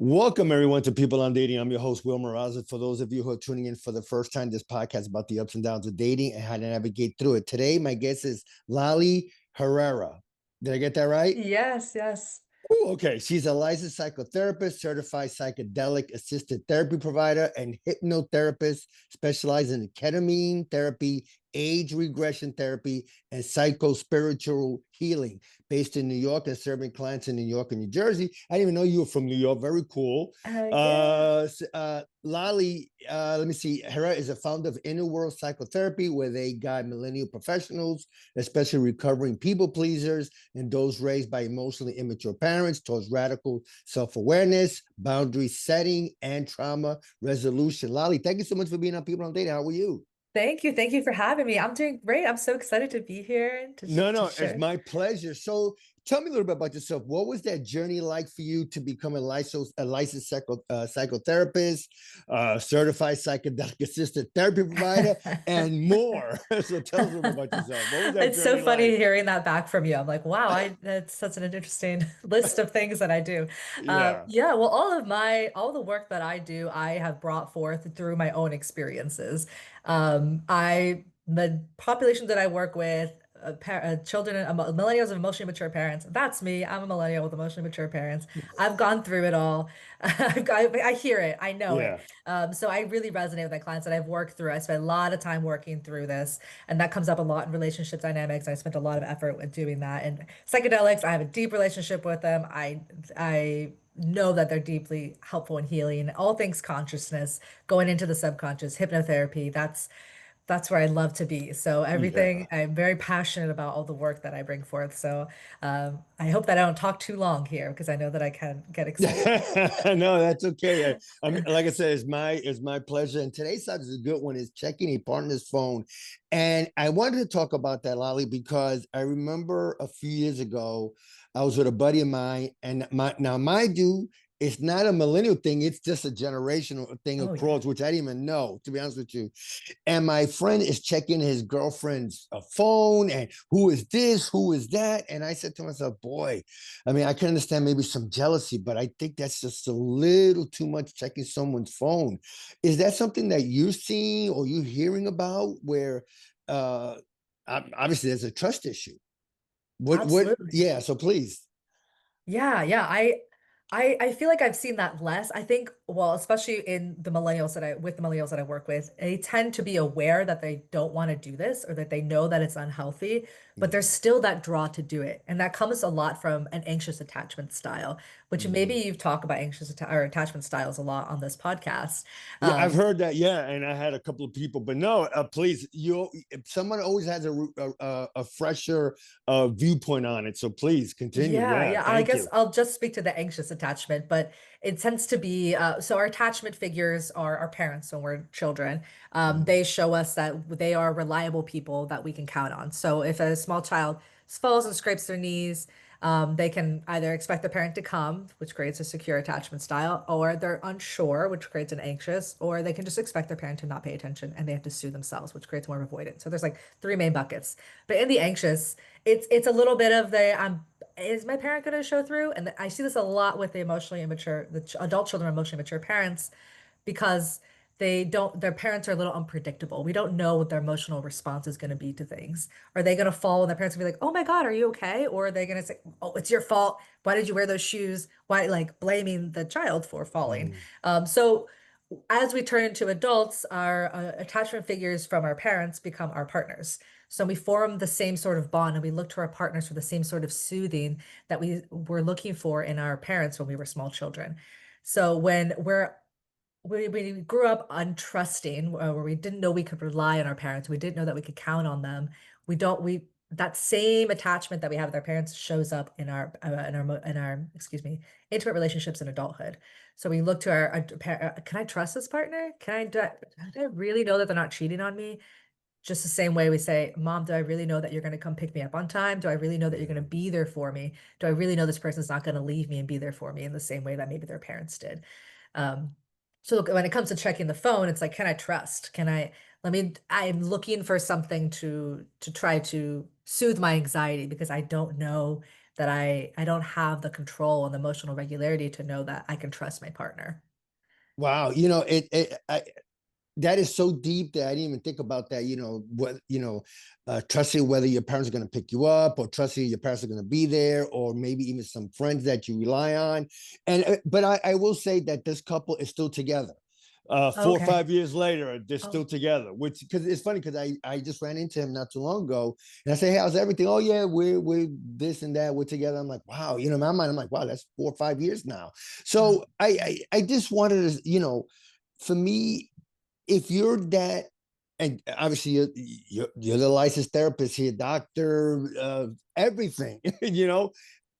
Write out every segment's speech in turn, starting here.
Welcome, everyone, to People on Dating. I'm your host, Will Meraza. For those of you who are tuning in for the first time, this podcast is about the ups and downs of dating and how to navigate through it. Today, my guest is Lali Herrera. Did I get that right? Yes, yes. Ooh, okay. She's a licensed psychotherapist, certified psychedelic assisted therapy provider, and hypnotherapist specializing in ketamine therapy, age regression therapy, and psycho-spiritual healing. Based in New York and serving clients in New York and New Jersey. I didn't even know you were from New York. Very cool. Yeah. Lali, let me see. Herrera is a founder of Inner World Psychotherapy, where they guide millennial professionals, especially recovering people pleasers and those raised by emotionally immature parents, towards radical self-awareness, boundary setting, and trauma resolution. Lali, thank you so much for being on People on Dating. How are you? Thank you. Thank you for having me. I'm doing great. I'm so excited to be here and No, to no, it's share. my pleasure. So tell me a little bit about yourself. What was that journey like for you to become a licensed psychotherapist, certified psychedelic assisted therapy provider, and more? So tell us a little bit about yourself. What was that It's so journey funny like? hearing that back from you. I'm like, wow, that's such an interesting list of things that I do. Yeah. Yeah, well, all the work that I do, I have brought forth through my own experiences. The population that I work with, children, millennials of emotionally mature parents. That's me. I'm a millennial with emotionally mature parents. I've gone through it all. I hear it. I know it. Yeah. So I really resonate with my clients that I've worked through. I spent a lot of time working through this, and that comes up a lot in relationship dynamics. I spent a lot of effort with doing that. And psychedelics, I have a deep relationship with them. I know that they're deeply helpful in healing all things consciousness, going into the subconscious, hypnotherapy. That's where I love to be. So everything, Yeah. I'm very passionate about all the work that I bring forth. So I hope that I don't talk too long here because I know that I can get excited. No, that's okay. I mean, like I said, it's my pleasure. And today's subject is a good one. Is checking a partner's phone, and I wanted to talk about that, Lolly, because I remember a few years ago, I was with a buddy of mine, and mind you, it's not a millennial thing; it's just a generational thing Oh yeah. across, which I didn't even know, to be honest with you. And my friend is checking his girlfriend's phone and who is this, who is that. And I said to myself, boy, I mean, I can understand maybe some jealousy, but I think that's just a little too much checking someone's phone. Is that something that you're seeing or you're hearing about where uh, obviously there's a trust issue? Absolutely. Yeah, so please. Yeah, yeah. I feel like I've seen that less. I think, well, especially in the millennials with the millennials that I work with, they tend to be aware that they don't want to do this or that they know that it's unhealthy, but there's Mm, still that draw to do it. And that comes a lot from an anxious attachment style, which maybe mm. you've talked about or attachment styles a lot on this podcast. Yeah, I've Um, heard that. Yeah, and I had a couple of people, but no, please, if someone always has a fresher viewpoint on it. So please continue. Yeah, Yeah, yeah. I thank guess you. I'll just speak to the anxious attachment, but it tends to be so our attachment figures are our parents when we're children. Mm, They show us that they are reliable people that we can count on. So if a small child falls and scrapes their knees, they can either expect the parent to come, which creates a secure attachment style, or they're unsure, which creates an anxious, or they can just expect their parent to not pay attention and they have to sue themselves, which creates more avoidance. So there's like three main buckets. But in the anxious, it's a little bit of the is my parent going to show through? And I see this a lot with the emotionally immature, the adult children of emotionally immature parents, because their parents are a little unpredictable. We don't know what their emotional response is going to be to things. Are they going to fall and their parents will be like, oh my God, are you okay? Or are they going to say, oh, it's your fault. Why did you wear those shoes? Why, like blaming the child for falling? mm, So as we turn into adults, our attachment figures from our parents become our partners. So we form the same sort of bond and we look to our partners for the same sort of soothing that we were looking for in our parents when we were small children. So we grew up untrusting, where we didn't know we could rely on our parents, we didn't know that we could count on them. We that same attachment that we have with our parents shows up excuse me, intimate relationships in adulthood. So we look to can I trust this partner? Do I really know that they're not cheating on me? Just the same way we say, Mom, do I really know that you're going to come pick me up on time? Do I really know that you're going to mm. be there for me? Do I really know this person's not going to leave me and be there for me in the same way that maybe their parents did? Um, so when it comes to checking the phone, it's like, can I trust? I'm looking for something to try to soothe my anxiety because I don't know that I don't have the control and the emotional regularity to know that I can trust my partner. Wow, that is so deep that I didn't even think about that. Trusting whether your parents are going to pick you up, or trusting your parents are going to be there, or maybe even some friends that you rely on. And but I will say that this couple is still together. 4 or 5 Okay. years later, they're still Oh, together. Which, because it's funny, because I just ran into him not too long ago, and I say, "Hey, how's everything?" "Oh yeah, we're this and that. We're together." I'm like, "Wow," in my mind, I'm like, "Wow, that's 4 or 5 years now." wow. So I just wanted to, for me, if you're that, and obviously you're the licensed therapist here, doctor, everything,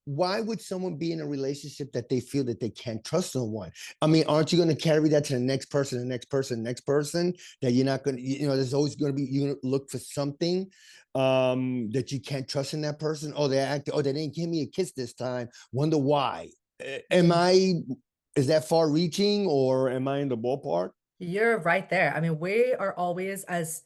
why would someone be in a relationship that they feel that they can't trust someone? I mean, aren't you going to carry that to the next person, the next person, the next person? That you're not going to, there's always going to be, you're going to look for something that you can't trust in that person. Oh, they act, oh, they didn't give me a kiss this time. Wonder why. Am Mm. I, is that far reaching, or am I in the ballpark? You're right there. I mean, we are always as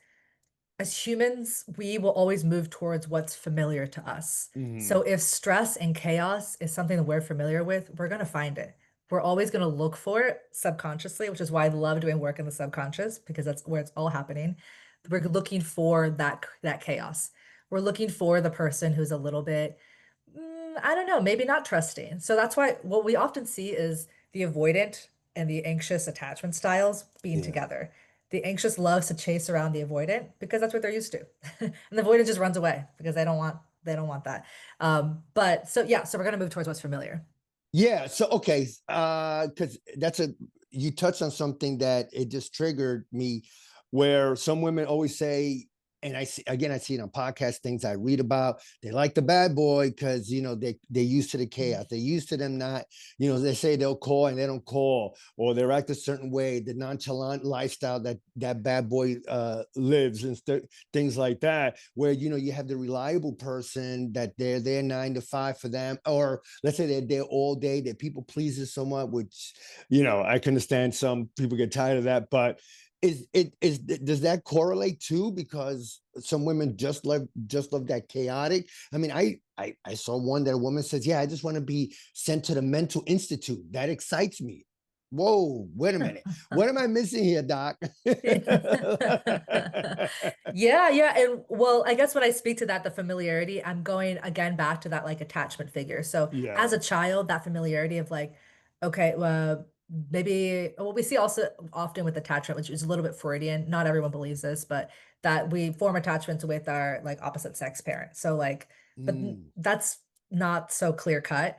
humans, we will always move towards what's familiar to us. So Mhm. if stress and chaos is something that we're familiar with, we're going to find it. We're always going to look for it subconsciously, which is why I love doing work in the subconscious because that's where it's all happening. We're looking for that chaos. We're looking for the person who's a little bit, I don't know, maybe not trusting. So that's why what we often see is the avoidant and the anxious attachment styles being Yeah. together. The anxious loves to chase around the avoidant because that's what they're used to. And the avoidant just runs away because they don't want that. But so yeah, so we're gonna move towards what's familiar. Yeah. So okay, because you touched on something that it just triggered me, where some women always say, and I see it on podcast things I read about. They like the bad boy because they're used to the chaos. They're used to them not. They say they'll call and they don't call, or they act a certain way. The nonchalant lifestyle that bad boy lives, and things like that, where you have the reliable person that they're there 9 to 5 for them, or let's say they're there all day, that people pleases somewhat, which I can understand some people get tired of that. But does that correlate too? Because some women just love that chaotic. I mean, I saw one that a woman says, "Yeah, I just want to be sent to the mental institute. That excites me." Whoa, wait a minute. What am I missing here, Doc? Yeah, yeah. And well, I guess when I speak to that, the familiarity, I'm going again back to that like attachment figure. So as Yeah. a child, that familiarity of like, okay, maybe what we see also often with attachment, which is a little bit Freudian, not everyone believes this, but that we form attachments with our like opposite sex parent. So like, but Mm, that's not so clear cut.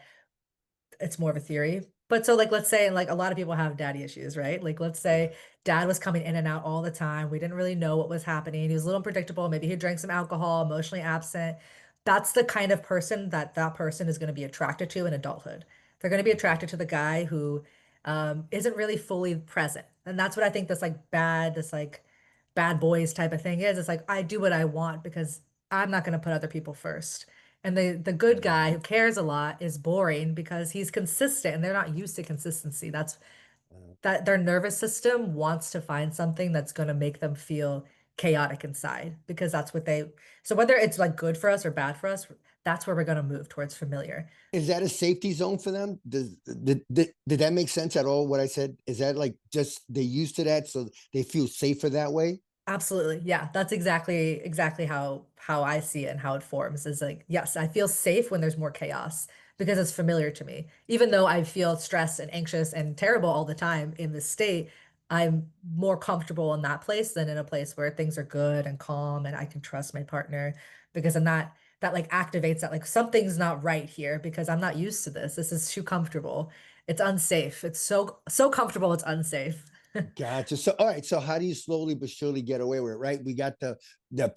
It's more of a theory. But so like let's say like a lot of people have daddy issues, right? Like let's yeah. say dad was coming in and out all the time. We didn't really know what was happening. He was a little unpredictable. Maybe he drank some alcohol, emotionally absent. That's the kind of person that person is going to be attracted to in adulthood. They're going to be Okay. attracted to the guy who isn't really fully present. And that's what I think this like bad boys type of thing is. It's like I do what I want because I'm not going to put other people first. And the good guy Mm, who cares a lot is boring because he's consistent and they're not used to consistency. That's uh, that their nervous system wants to find something that's going to make them feel chaotic inside because that's what they so whether it's like good for us or bad for us, that's where we're going to move towards familiar. Is that a safety zone for them? Did that make sense at all? What I said, is that like just they used to that, so they feel safer that way? Absolutely. Yeah, that's exactly how I see it and how it forms is like, yes, I feel safe when there's more chaos because it's familiar to me. Even though I feel stressed and anxious and terrible all the time in this state, I'm more comfortable in that place than in a place where things are good and calm and I can trust my partner because I'm not that like activates that like something's not right here because I'm not used to this. This is too comfortable. It's unsafe. It's so comfortable it's unsafe. Gotcha. So, all right. So, how do you slowly but surely get away with it? Right. We got the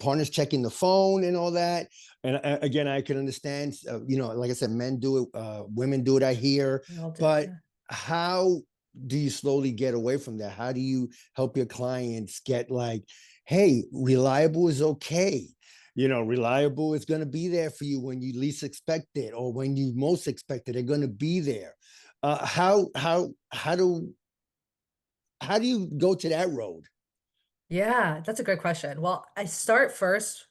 partners checking the phone and all that. And again, I can understand. Like I said, men do it, women do it. I hear, We all do. but Yeah. how do you slowly get away from that? How do you help your clients get like, hey, reliable is okay. Reliable is going to be there for you when you least expect it, or when you most expect it. They're going to be there. How do you go to that road? Yeah, that's a great question. Well, I start first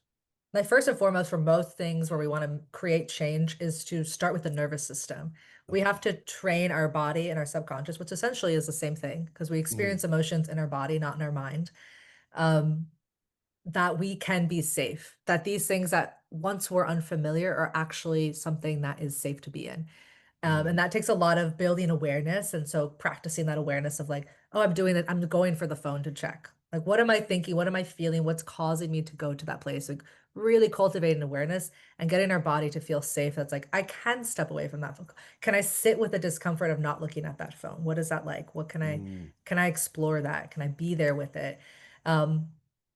Like first and foremost, for most things where we want to create change is to start with the nervous system. We have to train our body and our subconscious, which essentially is the same thing because we Mm, experience emotions in our body, not in our mind. Um, that we can be safe, that these things that once were unfamiliar are actually something that is safe to be in. And mm, that takes a lot of building awareness. And so practicing that awareness of like, oh, I'm doing it. I'm going for the phone to check. Like, what am I thinking? What am I feeling? What's causing me to go to that place? Like, really cultivating awareness and getting our body to feel safe. That's like, I can step away from that phone. Can I sit with the discomfort of not looking at that phone? What is that like? mm, Can I explore that? Can I be there with it? Um,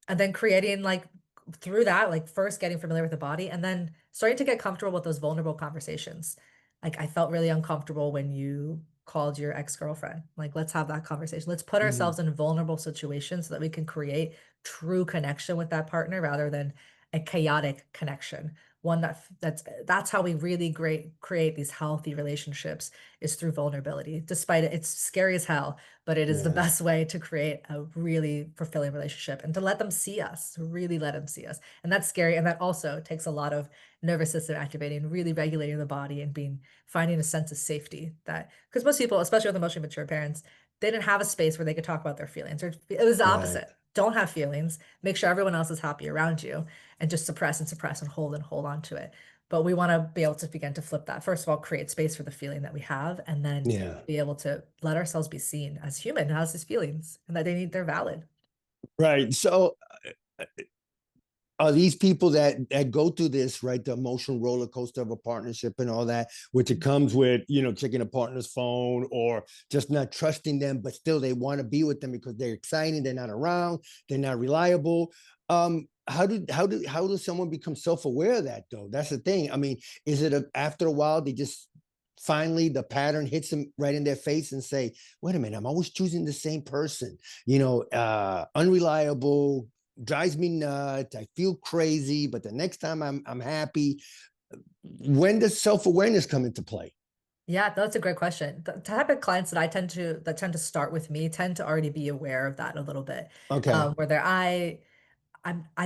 and then creating like through that, like first getting familiar with the body and then starting to get comfortable with those vulnerable conversations. Like I felt really uncomfortable when you called your ex-girlfriend. Like let's have that conversation. Let's put mm. ourselves in vulnerable situations so that we can create true connection with that partner rather than a chaotic connection. One that's how we really great create these healthy relationships is through vulnerability. Despite it, it's scary as hell, but it is the Yeah, best way to create a really fulfilling relationship and to let them see us, to really let them see us. And that's scary. And that also takes a lot of nervous system activating, really regulating the body and being finding a sense of safety that because most people, especially with emotionally mature parents, they didn't have a space where they could talk about their feelings. Or it was the right. opposite. Don't have feelings. Make sure everyone else is happy around you and just suppress and hold on to it. But we want to be able to begin to flip that. First of all, create space for the feeling that we have, and then Yeah, be able to let ourselves be seen as human, as these feelings, and that they're valid. right. So are these people that go through this, right, the emotional roller coaster of a partnership and all that, which it comes with, checking a partner's phone or just not trusting them, but still they want to be with them because they're exciting, they're not around, they're not reliable. How does someone become self-aware of that though? That's the thing. I mean, is it after a while they just finally the pattern hits them right in their face and say, wait a minute, I'm always choosing the same person, unreliable, drives me nuts. I feel crazy, but the next time I'm happy. When does self-awareness come into play? Yeah, that's a great question. The type of clients that tend to start with me tend to already be aware of that a little bit. Okay. Where I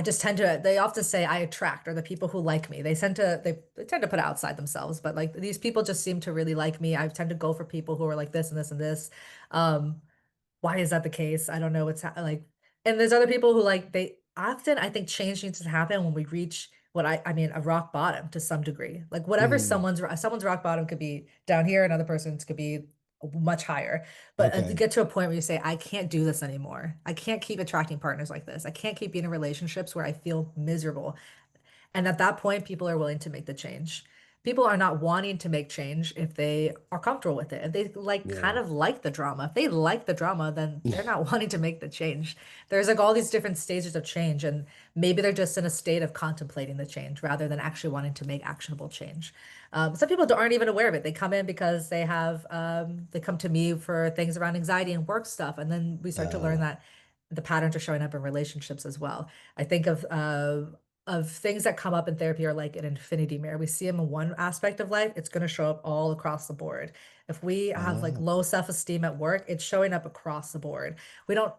just tend to they often say I attract or the people who like me. They tend to put it outside themselves, but like these people just seem to really like me. I tend to go for people who are like this and this and this. Um, why is that the case? I don't know what's like. And there's other people who like they often I think change needs to happen when we reach what I mean a rock bottom to some degree. Like whatever Mm, someone's rock bottom could be down here, another person's could be much higher. But to okay. get to a point where you say, I can't do this anymore. I can't keep attracting partners like this. I can't keep being in relationships where I feel miserable. And at that point, people are willing to make the change. People are not wanting to make change if they are comfortable with it. If they like kind Yeah. of like the drama. If they like the drama, then they're not wanting to make the change. There's like all these different stages of change, and maybe they're just in a state of contemplating the change rather than actually wanting to make actionable change. Some people aren't even aware of it. They come in because they come to me for things around anxiety and work stuff, and then we start to learn Uh, that the patterns are showing up in relationships as well. I think of things that come up in therapy are like an infinity mirror. We see them in one aspect of life, it's going to show up all across the board. If we have like uh, low self-esteem at work, it's showing up across the board. We don't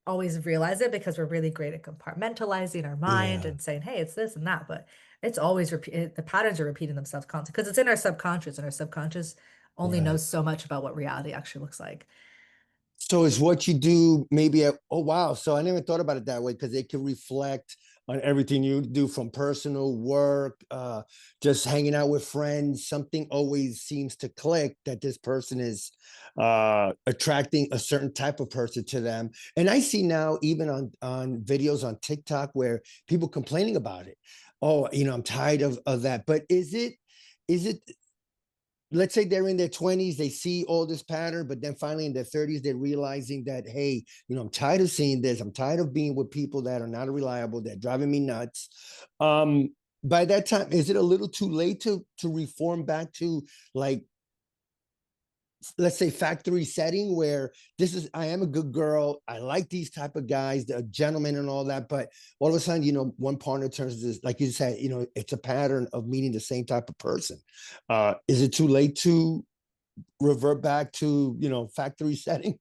always realize it because we're really great at compartmentalizing our mind yeah. and saying, hey, it's this and that, but it's always the patterns are repeating themselves constantly because it's in our subconscious, and our subconscious only Right. knows so much about what reality actually looks like. So is what you do maybe oh wow. So I never thought about it that way because it can reflect on everything you do from personal work, just hanging out with friends. Something always seems to click that this person is attracting a certain type of person to them. And I see now even on videos on TikTok where people complaining about it. Oh, I'm tired of that. But is it let's say they're in their 20s, they see all this pattern, but then finally in their 30s, they're realizing that, hey, I'm tired of seeing this. I'm tired of being with people that are not reliable, that are driving me nuts. By that time, is it a little too late to reform back to like, let's say factory setting where I am a good girl, I like these type of guys, the gentlemen and all that, but all of a sudden one partner turns this, like you said, it's a pattern of meeting the same type of person. Is it too late to revert back to, factory setting,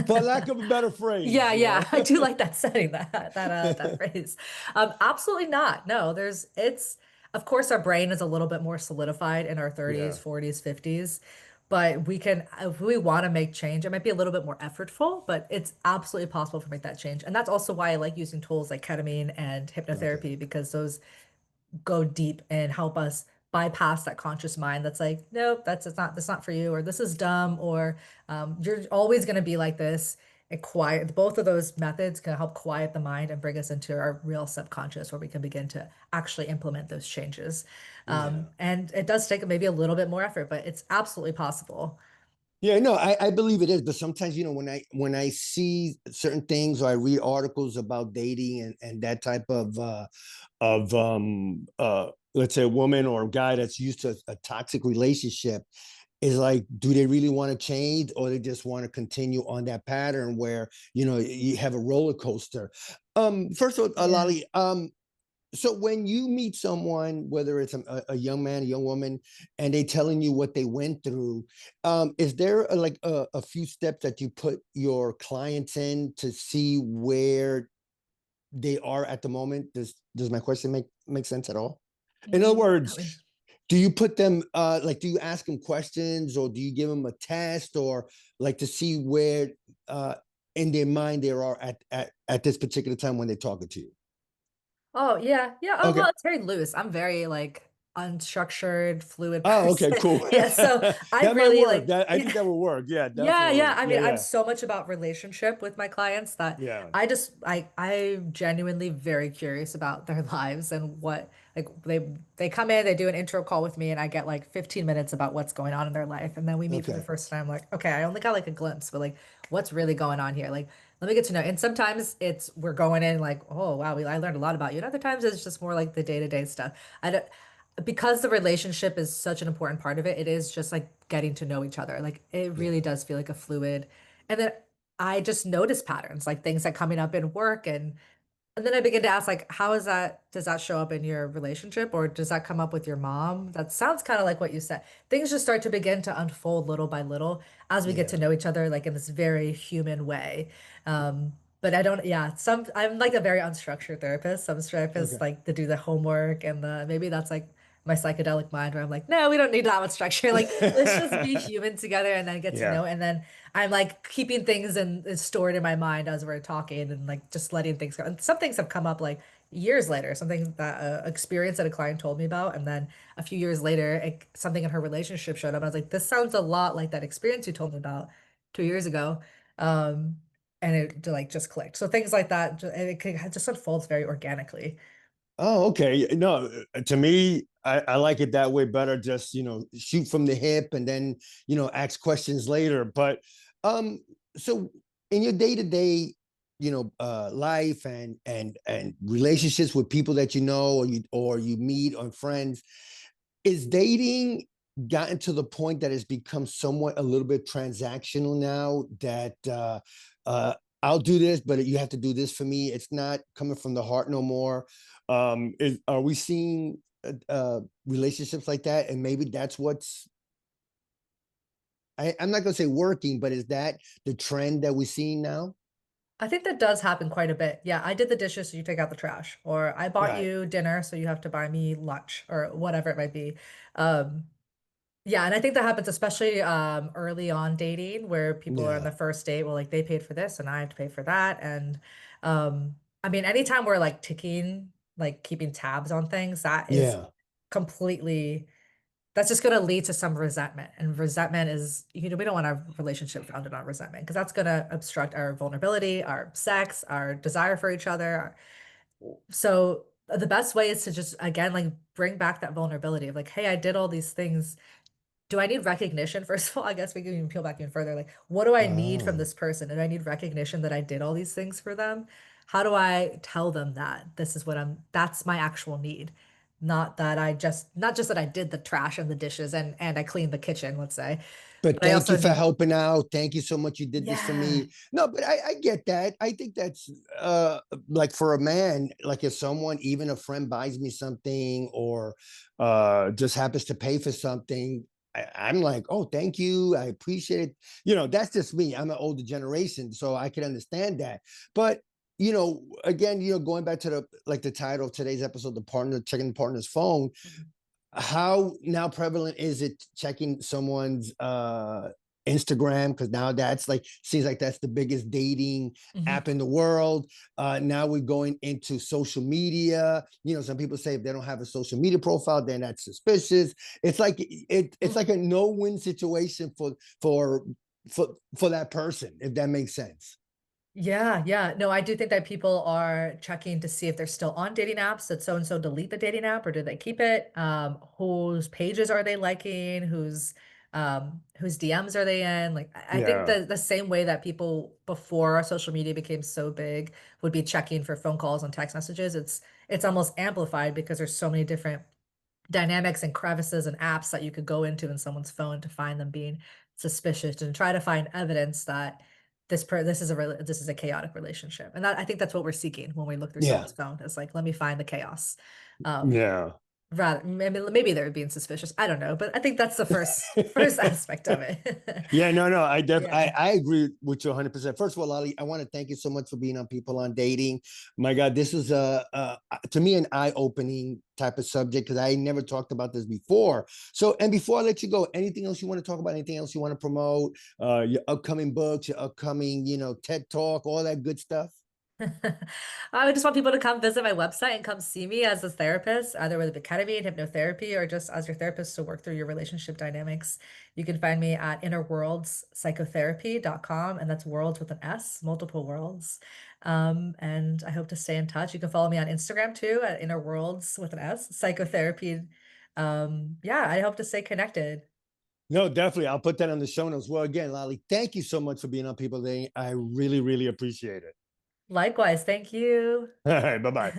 for lack of a better phrase, Yeah, yeah, I do like that setting, that phrase. Absolutely not. No, it's of course our brain is a little bit more solidified in our 30s, Yeah, 40s, 50s, but we can if we want to make change, it might be a little bit more effortful, but it's absolutely possible to make that change. And that's also why I like using tools like ketamine and okay. hypnotherapy because those go deep and help us bypass that conscious mind that's like, nope, that's not for you, or this is dumb, or you're always going to be like this. And quiet, both of those methods can help quiet the mind and bring us into our real subconscious where we can begin to actually implement those changes. Yeah. And it does take maybe a little bit more effort, but it's absolutely possible. Yeah, no, I believe it is, but sometimes, when I see certain things or I read articles about dating and that type of let's say a woman or a guy that's used to a toxic relationship, is like, do they really want to change, or they just want to continue on that pattern where you have a roller coaster? First of all, Yeah. Lali, so when you meet someone, whether it's a young man, a young woman, and they telling you what they went through, is there a few steps that you put your clients in to see where they are at the moment? Does my question make sense at all? In other I words, mean, do you put them do you ask them questions, or do you give them a test, or like to see where uh in their mind they are at this particular time when they're talking to you? oh yeah, yeah. Oh Okay. well, it's very loose. I'm very like unstructured, fluid Oh, okay, person. cool. Yeah, so I That might really work. like That I think that will work. Yeah, yeah, yeah. definitely. I Yeah, mean, I'm yeah, so much about relationship with my clients that yeah. I'm genuinely very curious about their lives and what like they come in, they do an intro call with me and I get like 15 minutes about what's going on in their life. And then we meet for the Okay. first time like, okay, I only got like a glimpse, but like what's really going on here? Like let me get to know. And sometimes it's we're going in like, oh wow, I learned a lot about you. And other times it's just more like the day-to-day stuff. I don't because the relationship is such an important part of it, it is just like getting to know each other. Like it Yeah. really does feel like a fluid. And then I just notice patterns, like things that coming up in work and then I begin to ask, like, how is that, does that show up in your relationship or does that come up with your mom? That sounds kind of like what you said. Things just start to begin to unfold little by little as we get to Yeah. know each other, like in this very human way. But I don't, yeah, I'm like a very unstructured therapist. Some therapists Okay. like to do the homework and maybe that's like my psychedelic mind where I'm like, no, we don't need that much structure. Like, let's just be human together and then get to Yeah. know. And then I'm like keeping things stored in my mind as we're talking and like just letting things go. And some things have come up like years later, something that experience that a client told me about, and then a few years later, something in her relationship showed up. I was like, this sounds a lot like that experience you told me about 2 years ago, um, and it like just clicked. So things like that, it just unfolds very organically. Oh, okay. No, to me, I like it that way better. Just, shoot from the hip and then, ask questions later. But so in your day-to-day, life and relationships with people that you know, or you meet on friends, is dating gotten to the point that it's become somewhat a little bit transactional now, that uh I'll do this, but you have to do this for me. It's not coming from the heart no more. Are we seeing relationships like that? And maybe that's what's I'm not gonna say working, but is that the trend that we're seeing now? I think that does happen quite a bit. Yeah, I did the dishes, so you take out the trash, or I bought Right. you dinner, so you have to buy me lunch, or whatever it might be. Um, Yeah, and I think that happens especially early on dating where people are on Yeah. the first date, well, like they paid for this and I have to pay for that. And I mean, anytime we're like ticking, like keeping tabs on things, that is Yeah. completely that's just gonna lead to some resentment. And resentment is, we don't want a relationship founded on resentment because that's gonna obstruct our vulnerability, our sex, our desire for each other. So the best way is to just again like bring back that vulnerability of like, hey, I did all these things, do I need recognition? First of all, I guess we can even peel back even further. Like, what do I need from Oh. this person? Do I need recognition that I did all these things for them? How do I tell them that this is that's my actual need? Not just that I did the trash and the dishes and I cleaned the kitchen, let's say, But but I thank also you for need, helping out. Thank you so much. You did this for yeah. me. No, but I get that. I think that's like for a man, like if someone, even a friend buys me something, or just happens to pay for something, I'm like, oh, thank you. I appreciate it. That's just me. I'm an older generation, so I can understand that. But again, going back to the title of today's episode, the partner checking the partner's phone. Mhm. How now prevalent is it checking someone's Instagram? Because now that's like seems like that's the biggest dating Mhm. app in the world. Now we're going into social media. Some people say if they don't have a social media profile, then that's suspicious. It's like a no-win situation for that person, if that makes sense. Yeah, yeah. No, I do think that people are checking to see if they're still on dating apps. Did so and so delete the dating app or did they keep it? Whose pages are they liking? Whose DMs are they in? Like I think Yeah. the same way that people before our social media became so big would be checking for phone calls and text messages. It's almost amplified because there's so many different dynamics and crevices and apps that you could go into in someone's phone to find them being suspicious and try to find evidence that this is a chaotic relationship. And that I think that's what we're seeking when we look through Yeah. someone's phone. Is like, let me find the chaos. Um, Yeah. rather, maybe they're being suspicious. I don't know, but I think that's the first aspect of it. Yeah, no, no. Yeah. I agree with you 100%. First of all, Lali, I want to thank you so much for being on People on Dating. My God, this is to me an eye-opening type of subject because I never talked about this before. So, and before I let you go, anything else you want to talk about? Anything else you want to promote? Your upcoming books, your upcoming, TED Talk, all that good stuff. I just want people to come visit my website and come see me as a therapist, either with ketamine, hypnotherapy, or just as your therapist to work through your relationship dynamics. You can find me at innerworldspsychotherapy.com, and that's worlds with an S, multiple worlds. And I hope to stay in touch. You can follow me on Instagram too at innerworlds with an S, psychotherapy. Yeah, I hope to stay connected. No, definitely. I'll put that on the show notes. Well, again, Lali, thank you so much for being on People Dating. I really, really appreciate it. Likewise, thank you. All right, bye bye.